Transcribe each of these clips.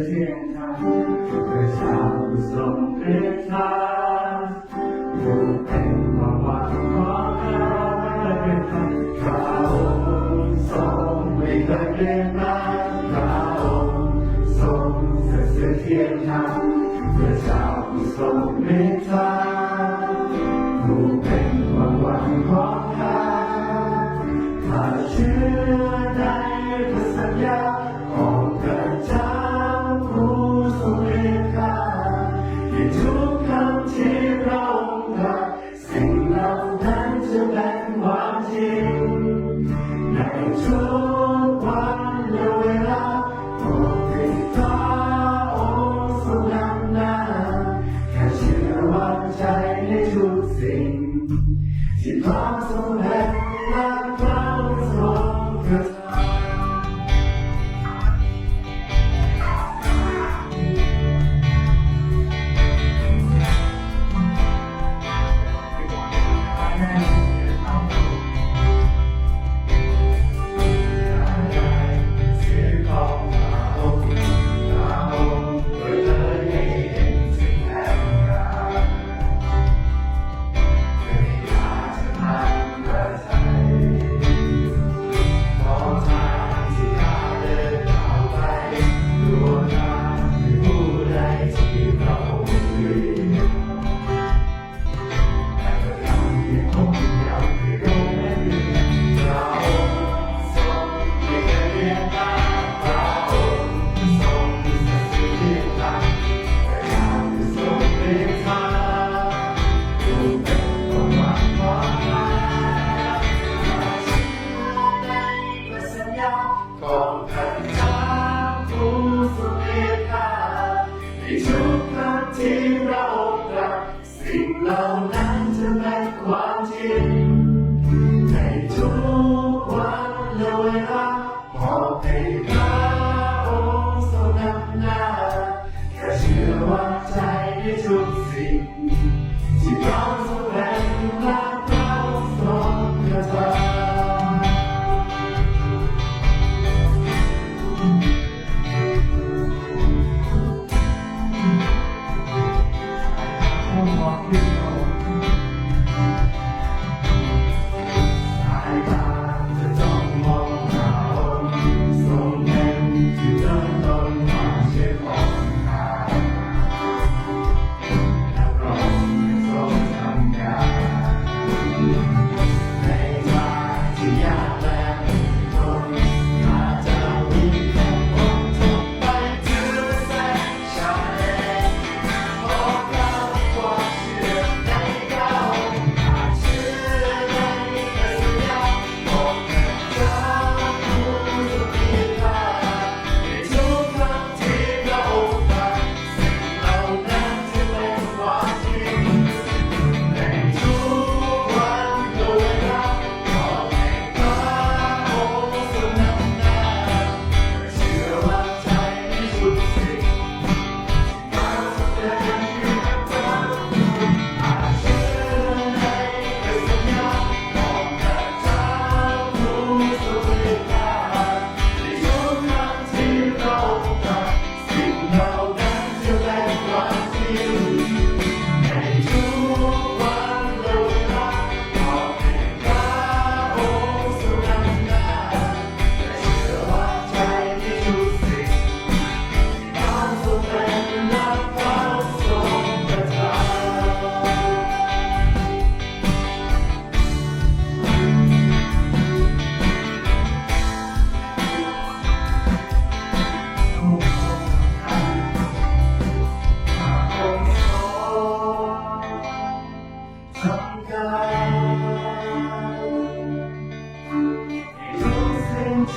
เทียงทางพระเจ้าทรงเรียกทางผู้เป็นความหวังของเราและเป็นพระองค์ทรงไม่เคยเปลี่ยนแปลงพระองค์ทรงเทียงทางพระเจ้าทรงเรียกทางผู้เป็นความหวังของเราถ้าเชื่อในพระสัญญาของพระเจ้าผู้ทรงเรียกข้าที่ทุกคำที่เราตรัสสิ่งเหล่านั้นจะเป็นความจริงในทุกวันและเวลาโปรดให้พระองค์ทรงนำหน้าแค่เชื่อวางใจในทุกสิ่งที่พระทรงแห่งรักเราทรงกระทำของพระเจ้าผู้ทรงเรียกข้าในทุกคำที่เราตรัสสิ่งเหล่านั้นจะเป็นความจริงในทุกวันและเวลาขอให้พระองค์ทรงนำหน้าแค่เชื่อวางใจในทุกสิ่งที่พระทรงเป็นและพระองค์ทรงกระทำ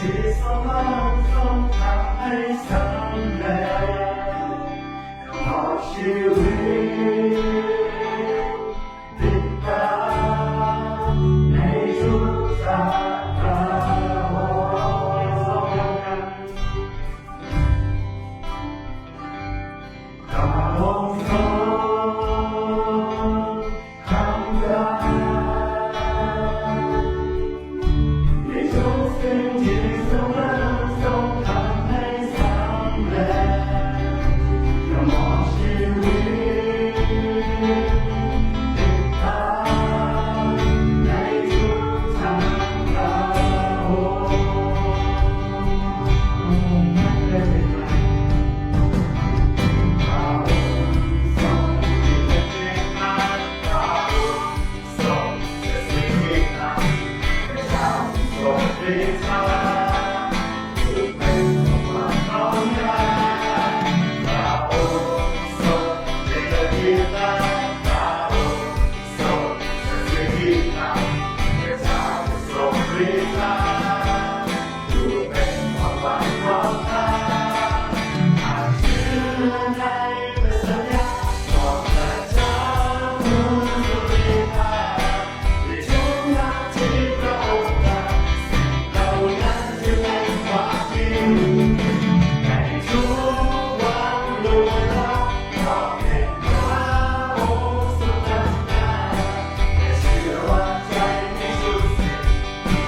ที่ทรงทำให้สำเร็จขอชีวิตติดตามในทุกสาขาพระองค์ทรงทำการในทุกสิ่งที่ทรงทำให้สำเร็จ ริชาผู้เป็นความต้องการพระองค์ทรงเดชเกียรติพระองค์ทรงเสด็จที่นำประชาทรงริชาผู้เป็นความหวังของข้าอาจเชื่อในพระสัญญาของพระเจ้าผู้ทรงเดชที่ทุกอย่างที่พระองค์ทำเรานั้นจะเป็นความจริงในทุกวันล่วงลับขอเพียงพระองค์ทรงนำหน้าและเชื่อว่าใจในทุกสิ่งที่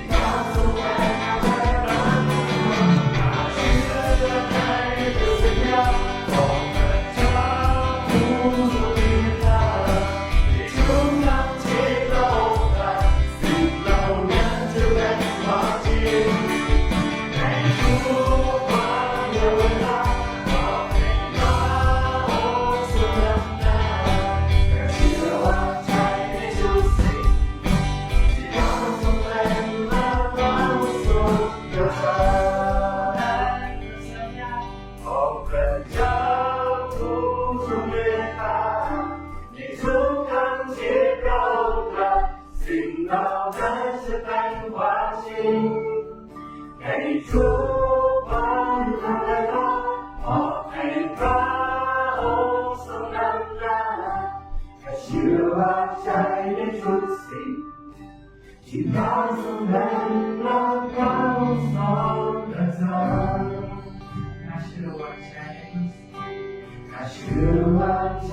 เราทรงแบ่งและรักอาจเชื่อในพระสัญญาของพระเจ้าผู้ทรงเมตตาที่ทุกอย่างที่พระองค์ทำสิ่งเหล่านั้นจะเป็นความจริงในทุกวันเวลาขอให้พระองค์ทรงนำหน้าและเชื่อว่าใจในทุกสิ่งที่เราทรงเป็นและเราทรงกระทำในสัญญาของพระเจ้าผู้ทรงเมตตาในทุกครั้งที่เราทำสิ่งเหล่านั้นจะเป็นความจริงในทุกวันเวลาขอให้พระองค์ทรงนำหน้าและเชื่อว่าใจในทุกสิ่งที่เราทรงเป็นและเราทรงกระทำข้าเชื่อว่าใจ